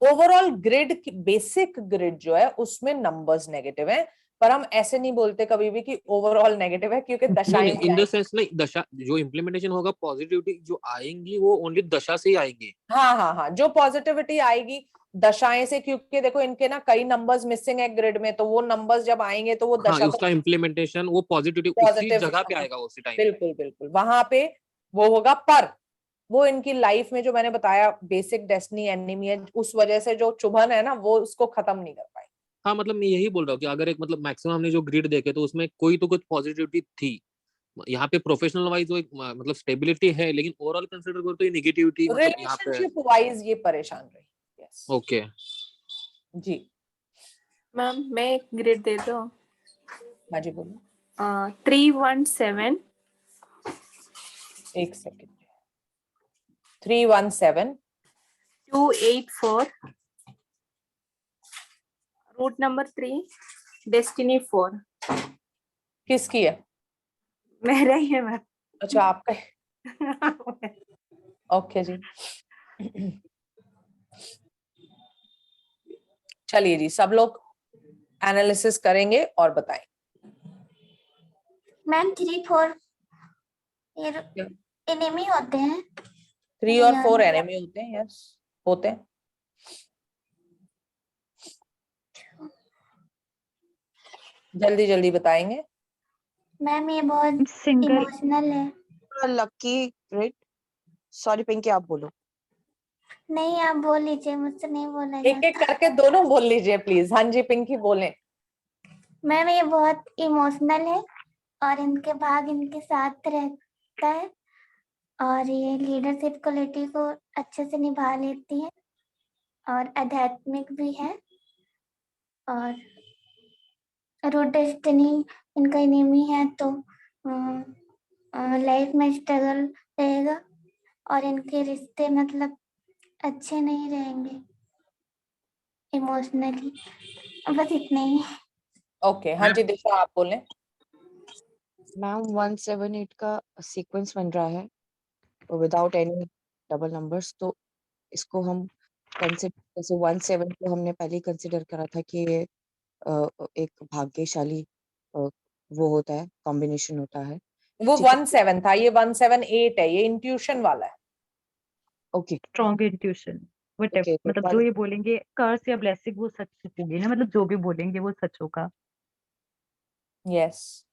ओवरऑल ग्रिड, बेसिक ग्रिड जो है उसमें नंबर्स नेगेटिव है, पर हम ऐसे नहीं बोलते कभी भी कि ओवरऑल नेगेटिव है, क्योंकि दशाएं नहीं, इन द सेंस नहीं, दशा जो इम्प्लीमेंटेशन होगा, पॉजिटिविटी जो आएंगी वो ओनली दशा से ही आएंगी। हाँ हाँ हाँ, जो पॉजिटिविटी आएगी दशाएं से, क्योंकि देखो इनके ना कई नंबर्स मिसिंग है ग्रिड में, तो वो नंबर्स जब आएंगे तो वो हाँ, दशा उसका इम्प्लीमेंटेशन वो पॉजिटिविटी उसी पॉजिटिव, जगह पे आएगा उसी टाइम पे। बिल्कुल बिल्कुल वहां पे वो होगा। पर वो इनकी लाइफ में जो मैंने बताया बेसिक डेस्टिनी एनिमी है, उस वजह से जो चुभन है ना वो उसको खत्म नहीं कर पाई। हाँ, मतलब मैं यही बोल रहा हूँ कि अगर एक मतलब मैक्सिमम हमने जो ग्रिड देखे तो उसमें कोई तो कुछ पॉजिटिविटी थी। यहाँ पे प्रोफेशनल वाइज जो एक मतलब स्टेबिलिटी है, लेकिन ओवरऑल कंसीडर करो तो ये नेगेटिविटी मतलब यहाँ पे। रिलेशनशिप वाइज ये परेशान रही। यस ओके जी। मैम मैं एक ग्रेड दे दो। हाँ जी बोलो। 317 एक सेकेंड। 317 284 root number 3 destiny 4। किसकी है? मेरा ही है मैम। अच्छा आपका है। ओके जी। चलिए जी, सब लोग एनालिसिस करेंगे और बताएं। मैम 3 4 एनिमी होते हैं 3 और यार 4 एनिमी होते हैं, यस होते हैं। जल्दी जल्दी बताएंगे। मैम ये बहुत सिंगल इमोशनल है। लकी ग्रिड, सॉरी पिंकी आप बोलो। नहीं आप बोल लीजिए, मुझसे नहीं बोला एक एक करके दोनों बोल लीजिए प्लीज। हाँ जी पिंकी बोले। मैम ये बहुत इमोशनल है और इनके भाग इनके साथ रहता है और ये लीडरशिप क्वालिटी को अच्छे से निभा लेती है और आध्यात्मिक भी है और रूट डेस्टिनी इनका एनिमी है तो लाइफ में स्ट्रगल रहेगा और इनके रिश्ते मतलब अच्छे नहीं रहेंगे इमोशनली। बस इतने ही। ओके हाँ जी दिशा आप बोले। मैम 178 का सीक्वेंस बन रहा है विदाउट एनी डबल नंबर्स, तो इसको हम कंसिडर, जैसे 17 को हमने पहले ही कंसिडर करा था कि ये एक भाग्यशाली वो होता है, कॉम्बिनेशन होता है। वो ठीक है। 17 था, ये 178 है, ये इंट्यूशन वाला है। ओके स्ट्रॉन्ग इंट्यूशन ओके, तो मतलब जो ये बोलेंगे कर्स या ब्लेसिंग वो सच होगी ना, मतलब जो भी बोलेंगे वो सच होगा। यस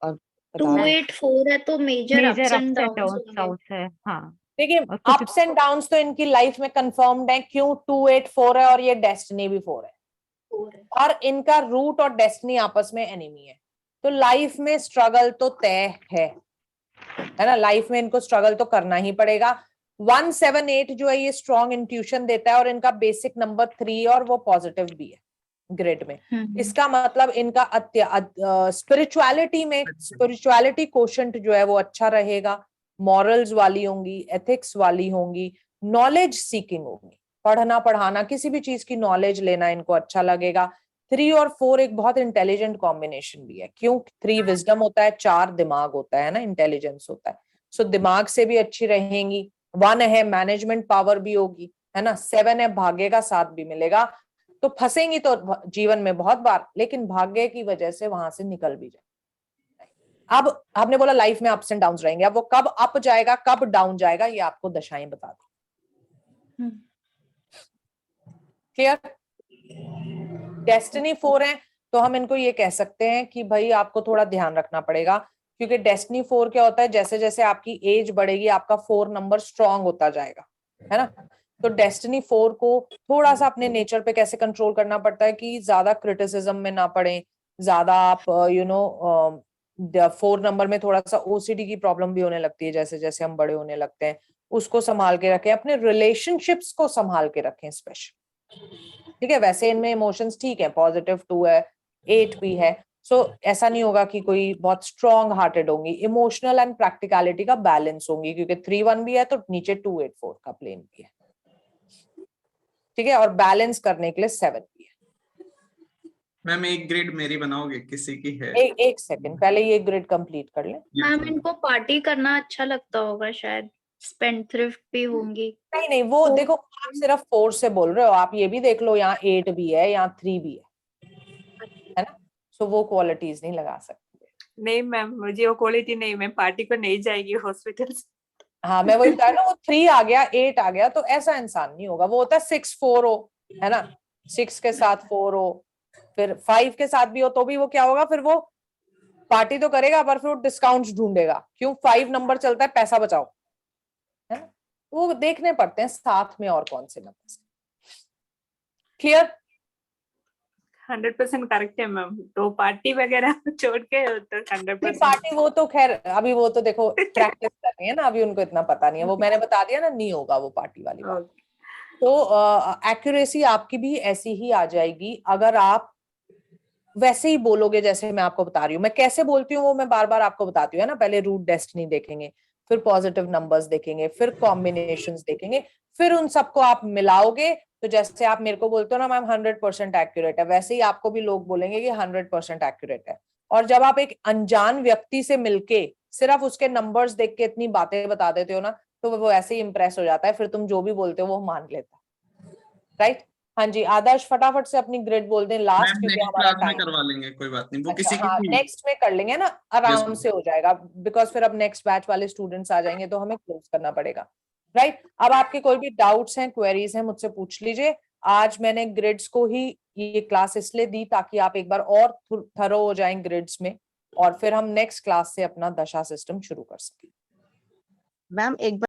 और बता रहे हैं 284 है तो major major ups and ups and downs downs होंगे। आउट है। हाँ देखिए और कुछ अप्स एंड डाउन्स तो इनकी लाइफ में कंफर्म्ड है। क्यों 284 है और ये डेस्टिनी भी 4 है और इनका रूट और डेस्टिनी आपस में एनिमी है, तो लाइफ में स्ट्रगल तो तय है ना। लाइफ में इनको स्ट्रगल तो करना ही पड़ेगा। 178 जो है ये स्ट्रॉन्ग इंट्यूशन देता है और इनका बेसिक नंबर 3 और वो पॉजिटिव भी है ग्रिड में। इसका मतलब इनका स्पिरिचुअलिटी में स्पिरिचुअलिटी कोशंट जो है वो अच्छा रहेगा, मॉरल्स वाली होंगी, एथिक्स वाली होंगी, नॉलेज सीकिंग होंगी, पढ़ना पढ़ाना किसी भी चीज की नॉलेज लेना इनको अच्छा लगेगा। 3 और 4 एक बहुत इंटेलिजेंट कॉम्बिनेशन भी है। क्यों 3 विजडम होता है, 4 दिमाग होता है ना, इंटेलिजेंस होता है। सो दिमाग से भी अच्छी रहेंगी। 1 है मैनेजमेंट पावर भी होगी, है ना। 7 है भाग्य का साथ भी मिलेगा। तो फंसेंगी तो जीवन में बहुत बार, लेकिन भाग्य की वजह से वहां से निकल भी जाए। अब आपने बोला लाइफ में अप्स एंड डाउन रहेंगे, अब वो कब अप जाएगा कब डाउन जाएगा ये आपको दशाएं बता दी। क्लियर। डेस्टिनी 4 है तो हम इनको ये कह सकते हैं कि भाई आपको थोड़ा ध्यान रखना पड़ेगा, क्योंकि डेस्टिनी 4 क्या होता है, जैसे जैसे आपकी एज बढ़ेगी आपका 4 नंबर स्ट्रॉन्ग होता जाएगा, है ना। तो डेस्टिनी 4 को थोड़ा सा अपने नेचर पे कैसे कंट्रोल करना पड़ता है कि ज्यादा क्रिटिसिज्म में ना पड़े, ज्यादा आप 4 नंबर में थोड़ा सा ओसीडी की प्रॉब्लम भी होने लगती है जैसे जैसे हम बड़े होने लगते हैं। उसको संभाल के रखें, अपने रिलेशनशिप्स को संभाल के रखें स्पेशल। ठीक है, वैसे इनमें इमोशंस ठीक है, पॉजिटिव 2 है, 8 भी है। सो ऐसा नहीं होगा कि कोई बहुत स्ट्रॉन्ग हार्टेड होंगी, इमोशनल एंड प्रैक्टिकलिटी का बैलेंस होंगी, क्योंकि 3-1 भी है तो नीचे 2-8-4 का प्लेन भी है। ठीक है, और बैलेंस करने के लिए 7 भी है। मैम एक ग्रिड मेरी बनाओगे, किसी की है? एक सेकंड पहले ये ग्रिड कंप्लीट कर ले। मैम इनको पार्टी करना अच्छा लगता होगा शायद, स्पेंडथ्रिफ्ट भी होंगी। नहीं नहीं वो देखो आप सिर्फ 4 से बोल रहे हो, आप ये भी देख लो यहाँ 8 भी है, यहाँ 3 भी है ना। सो वो क्वालिटीज नहीं लगा सकते। नहीं मैम मुझे वो क्वालिटी नहीं, मैं पार्टी को नहीं जाएगी हॉस्पिटल से। हाँ मैं वही बता रहा हूँ, वो 3 आ गया 8 आ गया तो ऐसा इंसान नहीं होगा। वो होता है 6-4 हो, है ना, 6 के साथ 4 हो, फिर 5 के साथ भी हो तो भी वो क्या होगा, फिर वो पार्टी तो करेगा पर फिर वो डिस्काउंट्स ढूंढेगा। क्यों 5 नंबर चलता है पैसा बचाओ, है ना। वो देखने पड़ते हैं साथ में और कौन से नंबर। क्लियर। 100% करेक्ट है मैम, तो पार्टी वगैरह छोड़ के तो 100%। पार्टी वो तो खैर अभी वो तो देखो प्रैक्टिस कर रही है ना, अभी उनको इतना पता नहीं है। वो मैंने बता दिया ना, नहीं होगा वो पार्टी वाली बात। तो एक्यूरेसी आपकी भी ऐसी ही आ जाएगी अगर आप वैसे ही बोलोगे जैसे मैं आपको बता रही हूँ। मैं कैसे बोलती हूँ वो मैं बार बार आपको बताती हूँ, है ना। पहले रूट डेस्टिनी देखेंगे, फिर पॉजिटिव नंबर्स देखेंगे, फिर कॉम्बिनेशंस देखेंगे, फिर उन सबको आप मिलाओगे। तो जैसे आप मेरे को बोलते हो ना मैम 100% एक्यूरेट है, वैसे ही आपको भी लोग बोलेंगे कि 100% एक्यूरेट है। और जब आप एक अनजान व्यक्ति से मिलके सिर्फ उसके नंबर्स देख के इतनी बातें बता देते हो ना, तो वो ऐसे ही इंप्रेस हो जाता है, फिर तुम जो भी बोलते हो वो मान लेता है, राइट। हाँ जी आदर्श फटाफट से अपनी ग्रिड बोल दें लास्ट, मैम क्योंकि नेक्स्ट हमारा क्लास में टाइम। करवा लेंगे, कोई बात नहीं, वो अच्छा किसी की हाँ थी। नेक्स्ट में कर लेंगे ना, आराम ma'am. से हो जाएगा, बिकॉज फिर अब नेक्स्ट बैच वाले स्टूडेंट्स आ जाएंगे तो हमें क्लोज करना पड़ेगा, राइट। अब आपके कोई भी डाउट्स हैं, क्वेरीज हैं, मुझसे पूछ लीजिए। आज मैंने ग्रिड्स को ही ये क्लास इसलिए दी ताकि आप एक बार और थरो हो जाएं ग्रिड्स में, और फिर हम नेक्स्ट क्लास से अपना दशा सिस्टम शुरू कर सकें। मैम एक बार